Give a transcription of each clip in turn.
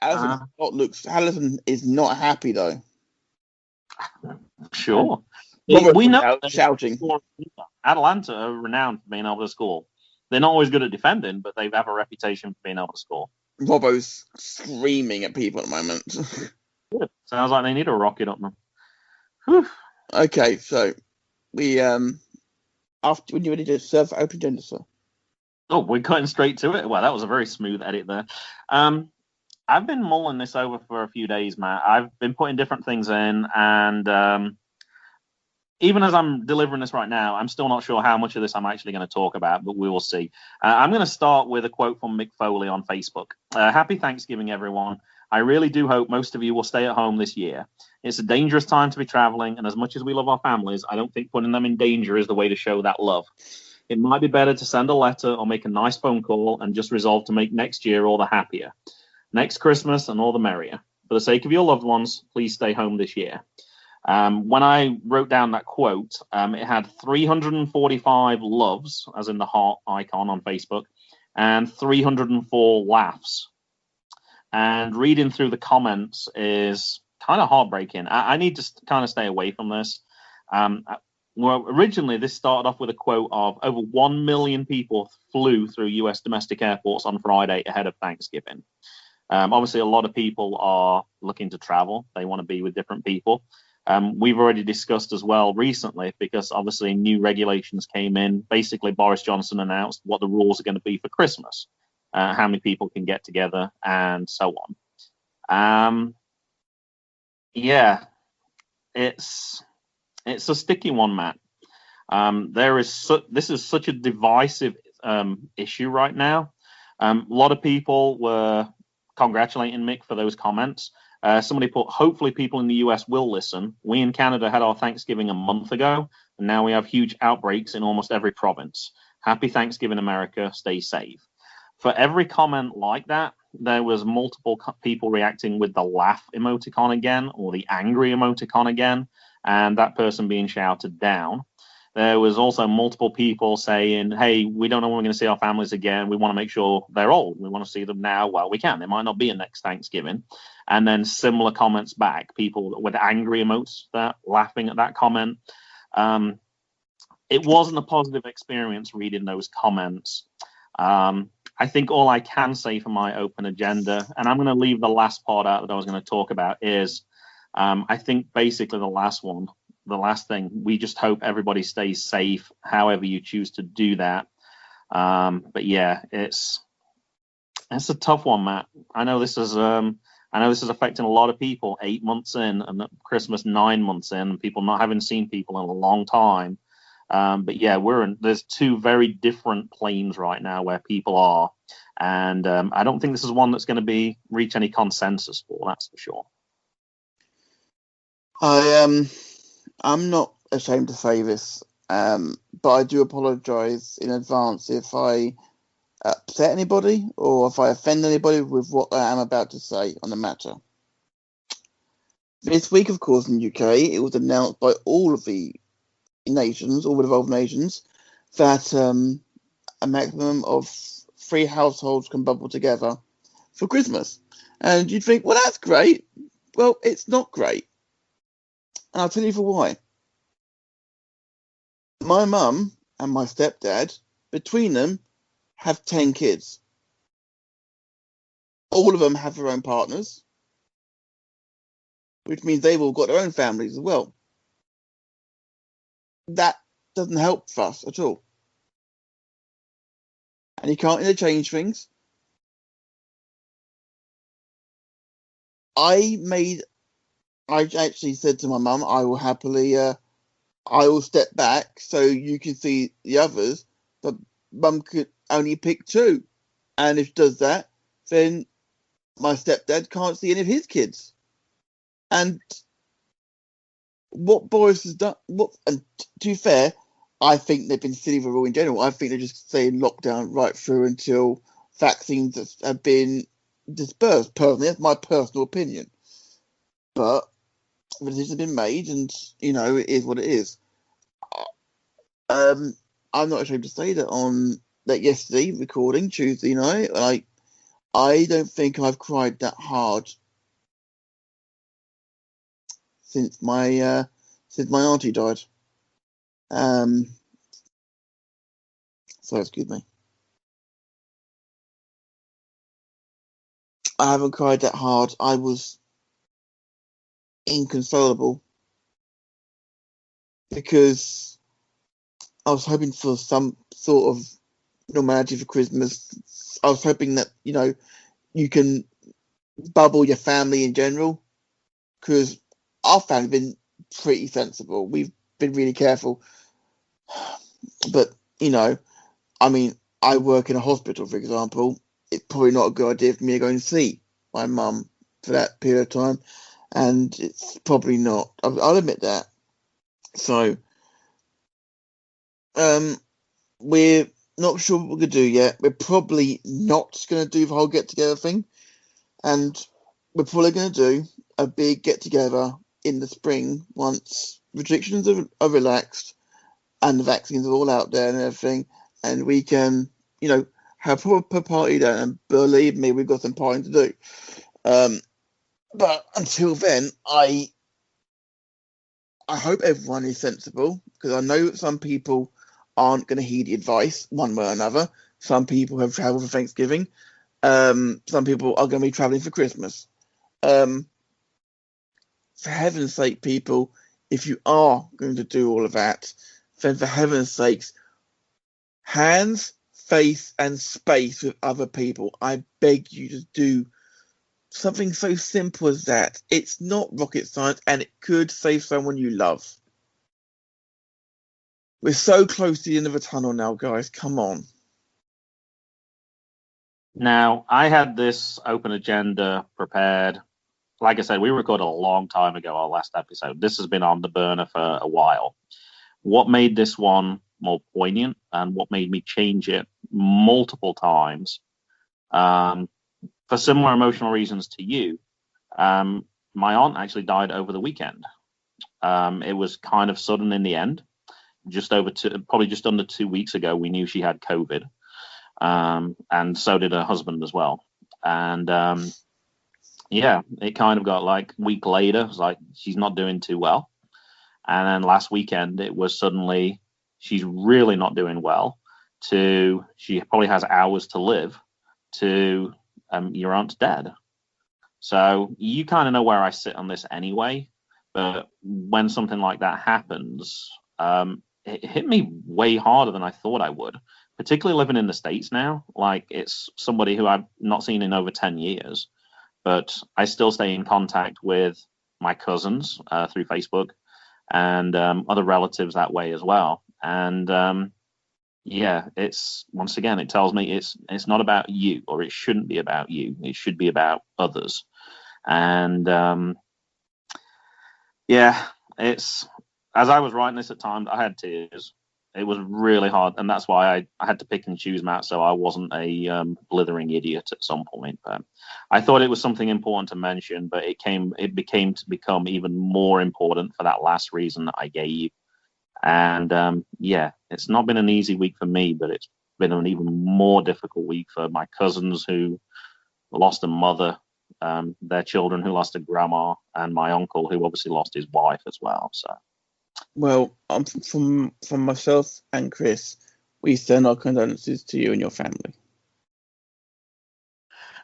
Uh, Allison is not happy though. sure. Robert's We know out that shouting. Atlanta are renowned for being able to score. They're not always good at defending, but they have a reputation for being able to score. Robbo's screaming at people at the moment. Good. Sounds like they need a rocket up them. Whew. Okay, so we after when you ready to serve open agenda, sir. Oh, we're cutting straight to it. Well, that was a very smooth edit there. I've been mulling this over for a few days, Matt. I've been putting different things in, and even as I'm delivering this right now, I'm still not sure how much of this I'm actually going to talk about, but we will see. I'm going to start with a quote from Mick Foley on Facebook. Happy Thanksgiving, everyone. I really do hope most of you will stay at home this year. It's a dangerous time to be traveling, and as much as we love our families, I don't think putting them in danger is the way to show that love. It might be better to send a letter or make a nice phone call and just resolve to make next year all the happier. Next Christmas and all the merrier. For the sake of your loved ones, please stay home this year. When I wrote down that quote, it had 345 loves, as in the heart icon on Facebook, and 304 laughs. And reading through the comments is kind of heartbreaking. I need to kind of stay away from this. Well, originally, this started off with a quote of over 1 million people flew through US domestic airports on Friday ahead of Thanksgiving. Obviously, a lot of people are looking to travel. They want to be with different people. We've already discussed as well recently, because obviously new regulations came in. Basically, Boris Johnson announced what the rules are going to be for Christmas, how many people can get together, and so on. Yeah, it's a sticky one, Matt. This is such a divisive issue right now. A lot of people were congratulating Mick for those comments. Somebody put, hopefully people in the US will listen. We in Canada had our Thanksgiving a month ago, and now we have huge outbreaks in almost every province. Happy Thanksgiving, America. Stay safe. For every comment like that, there was multiple people reacting with the laugh emoticon again, or the angry emoticon again, and that person being shouted down. There was also multiple people saying, hey, we don't know when we're going to see our families again. We want to make sure they're old. We want to see them now while we can. They might not be in next Thanksgiving. And then similar comments back, people with angry emotes that laughing at that comment. It wasn't a positive experience reading those comments. I think all I can say for my open agenda, and I'm going to leave the last part out that I was going to talk about, is I think basically the last thing, we just hope everybody stays safe, however you choose to do that. But yeah, it's a tough one, Matt. I know this is affecting a lot of people 8 months in, and Christmas 9 months in, and people not having seen people in a long time. But yeah, there's two very different planes right now where people are, and I don't think this is one that's going to reach any consensus for. That's for sure. I'm not ashamed to say this, but I do apologise in advance if I upset anybody or if I offend anybody with what I am about to say on the matter. This week, of course, in the UK, it was announced by all of the nations, all the devolved nations, that a maximum of 3 households can bubble together for Christmas. And you'd think, well, that's great. Well, it's not great. And I'll tell you for why. My mum and my stepdad, between them, have 10 kids. All of them have their own partners, which means they've all got their own families as well. That doesn't help us at all. And you can't interchange things. I actually said to my mum, I will step back so you can see the others, but mum could only pick 2. And if she does that, then my stepdad can't see any of his kids. And what Boris has done, and to be fair, I think they've been silly with the rule in general. I think they're just saying lockdown right through until vaccines have been dispersed. Personally, that's my personal opinion. But the decision has been made, and it is what it is. I'm not ashamed to say that on that yesterday recording Tuesday night, I don't think I've cried that hard since my auntie died. So excuse me. I haven't cried that hard. I was inconsolable because I was hoping for some sort of normality for Christmas. I was hoping that, you can bubble your family in general, because our family been pretty sensible. We've been really careful. But, I mean, I work in a hospital, for example. It's probably not a good idea for me to go and see my mum for that period of time. And it's probably not. I'll admit that. So, we're not sure what we're going to do yet. We're probably not going to do the whole get-together thing. And we're probably going to do a big get-together in the spring once restrictions are relaxed and the vaccines are all out there and everything. And we can, have a proper party then. And believe me, we've got some partying to do. But until then, I hope everyone is sensible, because I know that some people aren't going to heed the advice one way or another. Some people have travelled for Thanksgiving. Some people are going to be travelling for Christmas. For heaven's sake, people, if you are going to do all of that, then for heaven's sakes, hands, face, and space with other people. I beg you to do something so simple as that. It's not rocket science, and it could save someone you love. We're so close to the end of the tunnel now, guys. Come on. Now, I had this open agenda prepared. Like I said, we recorded a long time ago, our last episode. This has been on the burner for a while. What made this one more poignant and what made me change it multiple times, for similar emotional reasons to you, my aunt actually died over the weekend. It was kind of sudden in the end. Probably just under 2 weeks ago, we knew she had COVID, and so did her husband as well. And yeah, it kind of got like a week later, it was like she's not doing too well. And then last weekend, it was suddenly she's really not doing well. To she probably has hours to live. To your aunt's dead. So you kind of know where I sit on this anyway. But when something like that happens, it hit me way harder than I thought I would. Particularly living in the States now, like it's somebody who I've not seen in over 10 years, but I still stay in contact with my cousins through Facebook and other relatives that way as well. And yeah, it's once again, it tells me it's not about you, or it shouldn't be about you. It should be about others. And yeah, it's as I was writing this at times, I had tears. It was really hard, and that's why I had to pick and choose them out, so I wasn't a blithering idiot at some point. But I thought it was something important to mention, but it become even more important for that last reason that I gave. And yeah, it's not been an easy week for me, but it's been an even more difficult week for my cousins who lost a mother, their children who lost a grandma, and my uncle who obviously lost his wife as well. So. Well, from myself and Chris, we send our condolences to you and your family.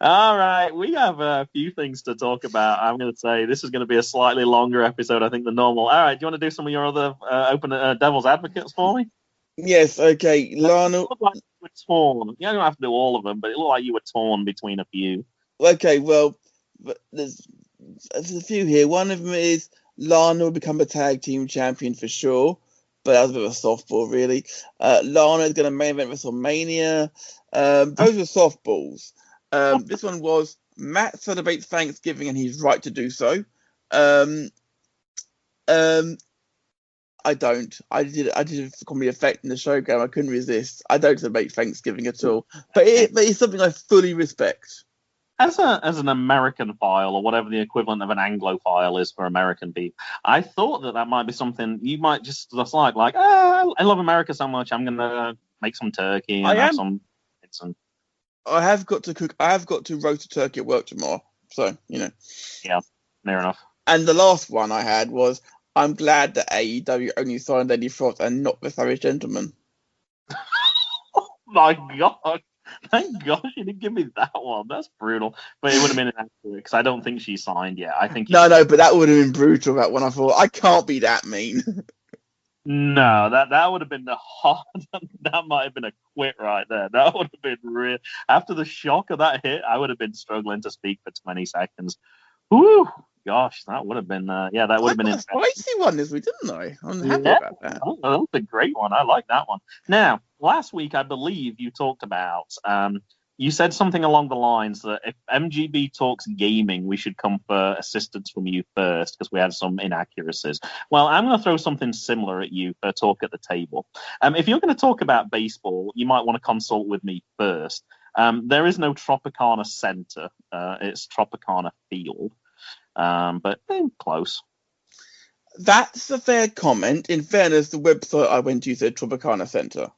All right, we have a few things to talk about. I'm going to say this is going to be a slightly longer episode, I think, than normal. All right, do you want to do some of your other open devil's advocates for me? Yes, okay. Lana. It looked like you were torn. You don't have to do all of them, but it looked like you were torn between a few. Okay, well, there's a few here. One of them is Lana will become a tag team champion for sure, but that was a bit of a softball, really. Lana is going to main event WrestleMania. Those are softballs. This one was Matt celebrates Thanksgiving and he's right to do so. I don't. I did a comedy effect in the show game. I couldn't resist. I don't celebrate Thanksgiving at all, but it's something I fully respect. As an American file, or whatever the equivalent of an Anglophile is for American people, I thought that might be something you might just like, I love America so much, I'm gonna make some turkey and have some. I have got to cook. I have got to roast a turkey at work tomorrow. So Yeah, fair enough. And the last one I had was, I'm glad that AEW only signed Lady Frost and not the Savage Gentleman. Oh my god! Thank gosh you didn't give me that one. That's brutal. But it would have been inaccurate because I don't think she signed yet. I think No, but that would have been brutal. That one, I thought, I can't be that mean. No, that would have been the hard. That might have been a quit right there. That would have been real. After the shock of that hit, I would have been struggling to speak for 20 seconds. Whew, gosh, that would have been. Yeah, that would have been a spicy one this week, didn't I? I'm happy about that. That was a great one. I like that one. Now, last week, I believe you talked about. You said something along the lines that if MGB talks gaming, we should come for assistance from you first because we had some inaccuracies. Well, I'm going to throw something similar at you for talk at the table. If you're going to talk about baseball, you might want to consult with me first. There is no Tropicana Center. It's Tropicana Field, but close. That's a fair comment. In fairness, the website I went to said Tropicana Center.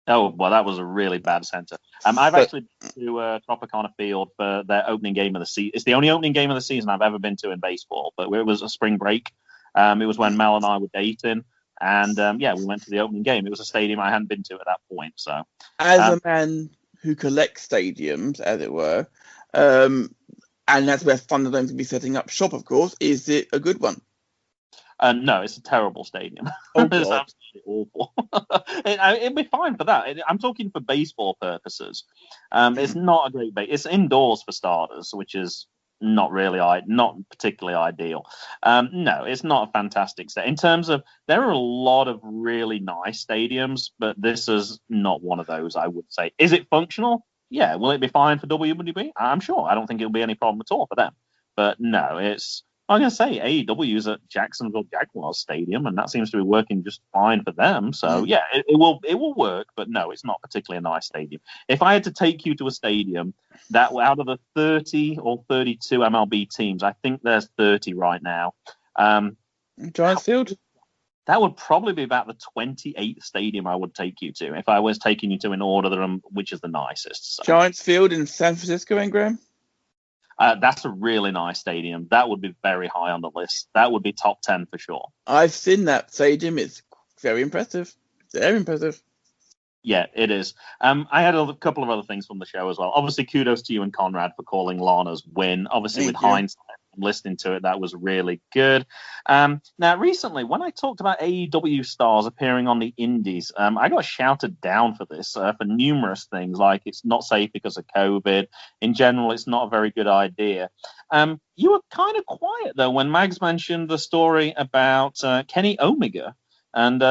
Oh, well, that was a really bad center. I've actually been to Tropicana Field for their opening game of the season. It's the only opening game of the season I've ever been to in baseball, but it was a spring break. It was when Mel and I were dating, and we went to the opening game. It was a stadium I hadn't been to at that point. So, as a man who collects stadiums, as it were, and that's where Thunderdome's be setting up shop, of course, is it a good one? No, it's a terrible stadium. Oh, it's absolutely awful. It'd be fine for that. I'm talking for baseball purposes. It's not a great base. It's indoors for starters, which is not particularly ideal. No, it's not a fantastic set. In terms of, there are a lot of really nice stadiums, but this is not one of those, I would say. Is it functional? Yeah. Will it be fine for WWE? I'm sure. I don't think it'll be any problem at all for them. But no, I'm going to say AEW is at Jacksonville Jaguars Stadium, and that seems to be working just fine for them. So, yeah, it will work, but no, it's not particularly a nice stadium. If I had to take you to a stadium that out of the 30 or 32 MLB teams, I think there's 30 right now. Giants Field? That would probably be about the 28th stadium I would take you to if I was taking you to an order which is the nicest. So. Giants Field in San Francisco, Graham? That's a really nice stadium. That would be very high on the list. That would be top 10 for sure. I've seen that stadium. It's very impressive. Very impressive. Yeah, it is. I had a couple of other things from the show as well. Obviously, kudos to you and Conrad for calling Lana's win. Obviously, with hindsight, listening to it, that was really good. Now, recently, when I talked about AEW stars appearing on the indies, I got shouted down for this for numerous things, like it's not safe because of COVID. In general, it's not a very good idea. You were kind of quiet, though, when Mags mentioned the story about Kenny Omega and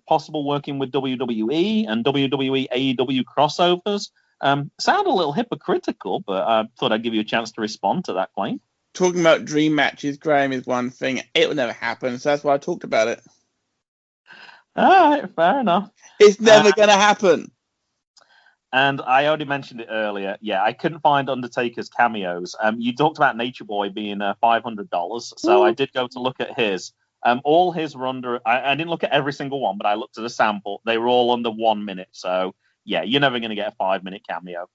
possible working with WWE and WWE AEW crossovers. Sound a little hypocritical, but I thought I'd give you a chance to respond to that claim. Talking about dream matches, Graham, is one thing. It will never happen, so that's why I talked about it. All right, fair enough. It's never going to happen. And I already mentioned it earlier. Yeah, I couldn't find Undertaker's cameos. You talked about Nature Boy being $500, so I did go to look at his. All his were under. I didn't look at every single one, but I looked at a sample. They were all under 1 minute. So yeah, you're never going to get a 5-minute cameo.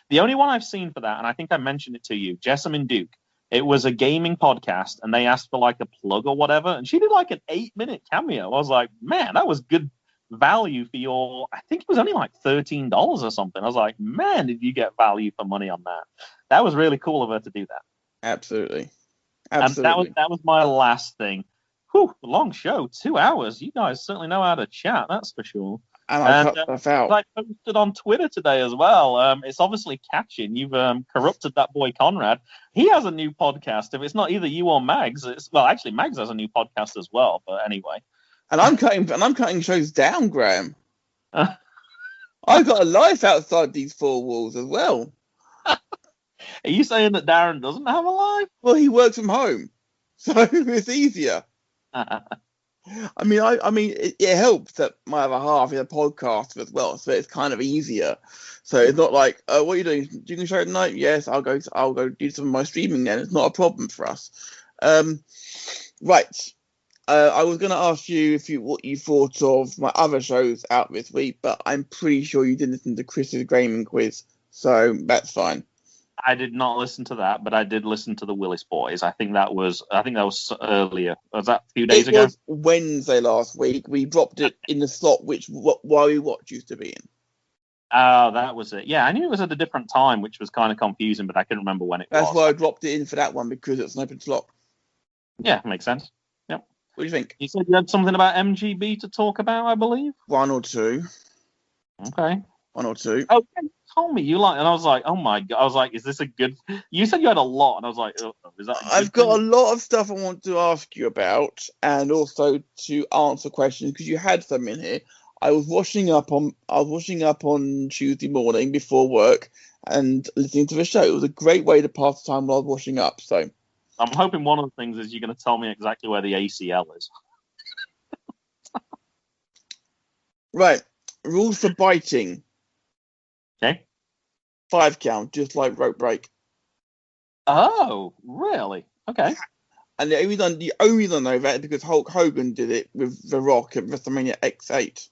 The only one I've seen for that, and I think I mentioned it to you, Jessamine Duke. It was a gaming podcast, and they asked for like a plug or whatever, and she did like an 8-minute cameo. I was like, man, that was good value for your. I think it was only like $13 or something. I was like, man, did you get value for money on that? That was really cool of her to do that. Absolutely. That was my last thing. Whew, long show, 2 hours. You guys certainly know how to chat, that's for sure. And I posted on Twitter today as well. It's obviously catching. You've corrupted that boy Conrad. He has a new podcast. If it's not either you or Mags, actually Mags has a new podcast as well. But anyway, and I'm cutting shows down, Graham. I've got a life outside these four walls as well. Are you saying that Darren doesn't have a life? Well, he works from home, so it's easier. I mean, it helps that my other half is a podcaster as well, so it's kind of easier. So it's not like, what are you doing? Do you can show tonight? Yes, I'll go do some of my streaming then. It's not a problem for us. Right. I was going to ask you what you thought of my other shows out this week, but I'm pretty sure you didn't listen to Chris's gaming quiz. So that's fine. I did not listen to that, but I did listen to the Willis Boys. I think that was earlier. Was that a few days ago? It was Wednesday last week. We dropped it in the slot which Why We Watch used to be in. Oh, that was it. Yeah, I knew it was at a different time, which was kind of confusing, but I couldn't remember when it was. That's why I dropped it in for that one, because it's an open slot. Yeah, makes sense. Yep. What do you think? You said you had something about MGB to talk about, I believe? One or two. Okay. One or two. Oh, you told me you like, and I was like, oh my god. I was like, is this a good? You said you had a lot, and I was like, oh, is that? I've got a lot of stuff I want to ask you about, and also to answer questions, because you had some in here. I was washing up on Tuesday morning before work and listening to the show. It was a great way to pass the time while I was washing up. So I'm hoping one of the things is you're going to tell me exactly where the ACL is. Right, rules for biting. Okay. 5 count, just like rope break. Oh, really? Okay. And the only reason I know that is because Hulk Hogan did it with The Rock at WrestleMania X8.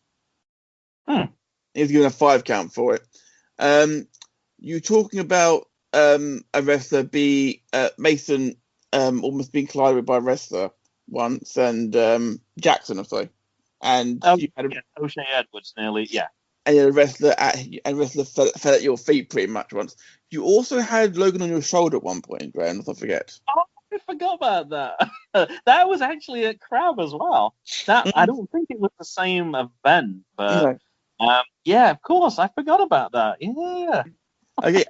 He was given a 5 count for it. You're talking about a wrestler Mason almost being collided by a wrestler once, and Jackson, I'm sorry. And you had O'Shea Edwards nearly, yeah. And a wrestler fell at your feet pretty much once. You also had Logan on your shoulder at one point, Graham, let's not forget. Oh, I forgot about that. That was actually at Crab as well. I don't think it was the same event, but yeah, of course, I forgot about that. Yeah. Okay.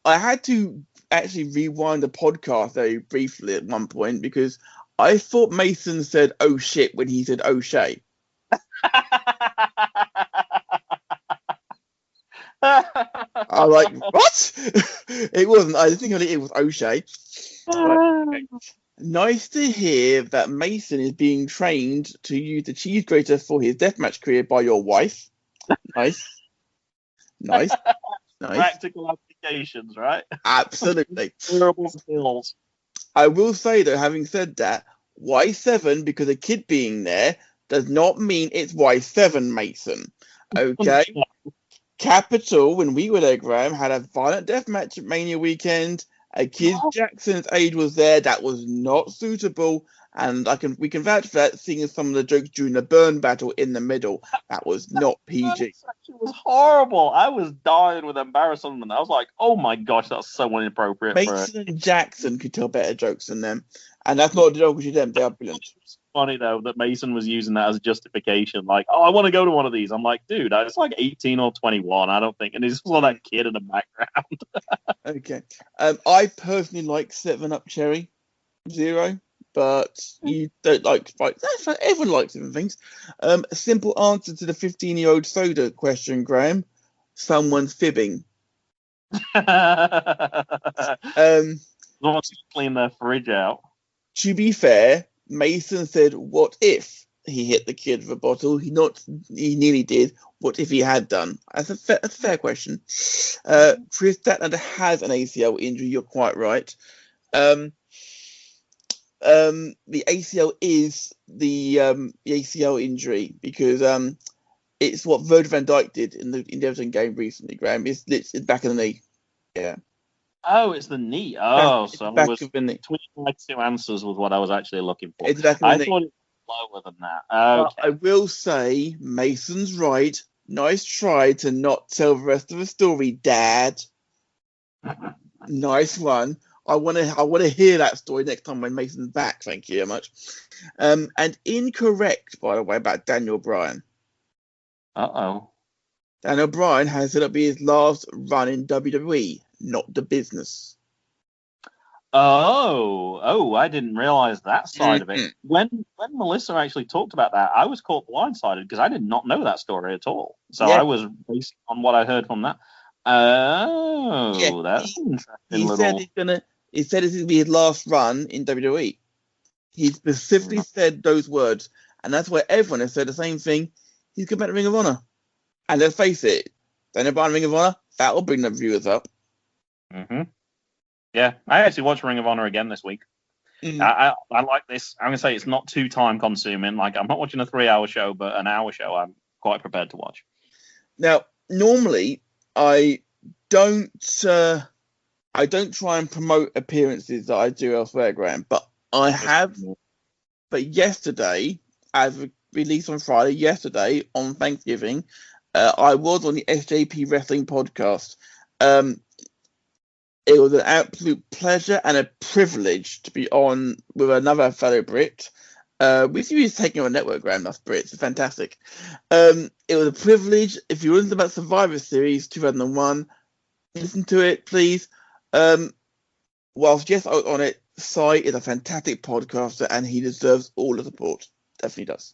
I had to actually rewind the podcast very briefly at one point because I thought Mason said "oh shit" when he said "O'Shea." I was like, what? It wasn't. I think it was O'Shea. Okay. Nice to hear that Mason is being trained to use the cheese grater for his deathmatch career by your wife. Nice. Practical applications, right? Absolutely. Terrible skills. I will say, though, having said that, Y7, because a kid being there, does not mean it's Y7, Mason. Okay? Capital, when we were there, Graham, had a violent deathmatch at Mania weekend. A kid Jackson's age was there. That was not suitable. And we can vouch for that, seeing some of the jokes during the burn battle in the middle. That was not PG. It was horrible. I was dying with embarrassment. I was like, oh my gosh, that's so inappropriate. Mason and Jackson could tell better jokes than them. And that's not a joke to them. They are brilliant. It's funny, though, that Mason was using that as a justification. Like, oh, I want to go to one of these. I'm like, dude, it's like 18 or 21. I don't think. And he's still that kid in the background. Okay. I personally like 7-Up Cherry Zero. But you don't like Sprite. That's fine. Everyone likes different things. A simple answer to the 15-year-old soda question, Graham. Someone's fibbing. Wants to clean their fridge out. To be fair, Mason said, "What if he hit the kid with a bottle?" He nearly did. What if he had done? That's a fair question. Chris Statlander has an ACL injury. You're quite right. The ACL is the ACL injury because it's what Virgil van Dijk did in the Everton game recently, Graham. It's back in the knee. Yeah. Oh, it's the knee. Oh, so back it was of the knee. Between my two answers was what I was actually looking for. It's back of the I knee. thought it was lower than that. Okay. I will say Mason's right. Nice try to not tell the rest of the story, Dad. Nice one. I want to hear that story next time when Mason's back. Thank you very much. And incorrect, by the way, about Daniel Bryan. Uh-oh. Daniel Bryan has said it'll be his last run in WWE, not the business. Oh, I didn't realize that side of it. When Melissa actually talked about that, I was caught blindsided because I did not know that story at all. So I was based on what I heard from that. Oh, that's interesting. He said it's going to be his last run in WWE. He specifically said those words. And that's why everyone has said the same thing. He's coming back to Ring of Honor. And let's face it, Daniel Bryan Ring of Honor, that will bring the viewers up. Mm-hmm. Yeah, I actually watched Ring of Honor again this week. Mm-hmm. I like this. I'm going to say it's not too time consuming. Like, I'm not watching a 3-hour show, but an hour show I'm quite prepared to watch. Now, normally, I don't try and promote appearances that I do elsewhere, Graham, but I have. But yesterday, as released on Friday, yesterday on Thanksgiving, I was on the SJP Wrestling podcast. It was an absolute pleasure and a privilege to be on with another fellow Brit. We see he's taking on a network, Graham. That's Brits. It's fantastic. It was a privilege. If you're wondering about Survivor Series 2001, listen to it, please. Whilst yes, I was on it, Sai is a fantastic podcaster and he deserves all the support. Definitely does.